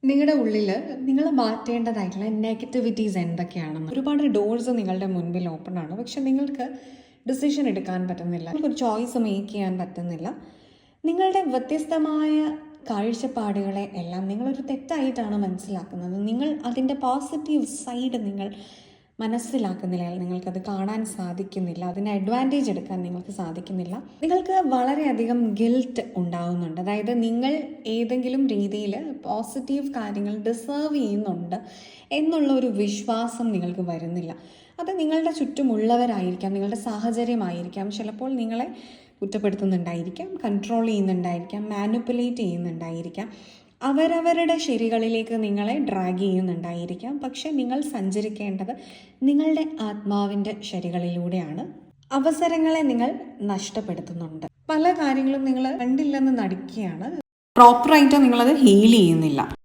നിങ്ങളുടെ ഉള്ളിൽ നിങ്ങൾ മാറ്റേണ്ടതായിട്ടുള്ള നെഗറ്റിവിറ്റീസ് എന്തൊക്കെയാണെന്ന്. ഒരുപാട് ഡോർസ് നിങ്ങളുടെ മുൻപിൽ ഓപ്പൺ ആണ്, പക്ഷെ നിങ്ങൾക്ക് ഡിസിഷൻ എടുക്കാൻ പറ്റുന്നില്ല, നിങ്ങൾക്കൊരു ചോയ്സ് മേക്ക് ചെയ്യാൻ പറ്റുന്നില്ല. നിങ്ങളുടെ വ്യത്യസ്തമായ കാഴ്ചപ്പാടുകളെ എല്ലാം നിങ്ങളൊരു തെറ്റായിട്ടാണ് മനസ്സിലാക്കുന്നത്. നിങ്ങൾ അതിൻ്റെ പോസിറ്റീവ് സൈഡ് നിങ്ങൾ മനസ്സിലാക്കുന്നില്ല, നിങ്ങൾക്കത് കാണാൻ സാധിക്കുന്നില്ല, അതിന് അഡ്വാൻറ്റേജ് എടുക്കാൻ നിങ്ങൾക്ക് സാധിക്കുന്നില്ല. നിങ്ങൾക്ക് വളരെയധികം ഗിൽറ്റ് ഉണ്ടാകുന്നുണ്ട്. അതായത് നിങ്ങൾ ഏതെങ്കിലും രീതിയിൽ പോസിറ്റീവ് കാര്യങ്ങൾ ഡിസേർവ് ചെയ്യുന്നുണ്ട് എന്നുള്ള ഒരു വിശ്വാസം നിങ്ങൾക്ക് വരുന്നില്ല. അത് നിങ്ങളുടെ ചുറ്റുമുള്ളവരായിരിക്കാം, നിങ്ങളുടെ സാഹചര്യമായിരിക്കാം, ചിലപ്പോൾ നിങ്ങളെ കുറ്റപ്പെടുത്തുന്നുണ്ടായിരിക്കാം, കൺട്രോൾ ചെയ്യുന്നുണ്ടായിരിക്കാം, മാനിപ്പുലേറ്റ് ചെയ്യുന്നുണ്ടായിരിക്കാം, അവരവരുടെ ശരികളിലേക്ക് നിങ്ങളെ ഡ്രാഗ് ചെയ്യുന്നുണ്ടായിരിക്കാം. പക്ഷെ നിങ്ങൾ സഞ്ചരിക്കേണ്ടത് നിങ്ങളുടെ ആത്മാവിൻ്റെ ശരികളിലൂടെയാണ്. അവസരങ്ങളെ നിങ്ങൾ നഷ്ടപ്പെടുത്തുന്നുണ്ട്. പല കാര്യങ്ങളും നിങ്ങൾ കണ്ടില്ലെന്ന് നടിക്കുകയാണ്, പ്രോപ്പറായിട്ട് നിങ്ങളത് ഹീൽ ചെയ്യുന്നില്ല.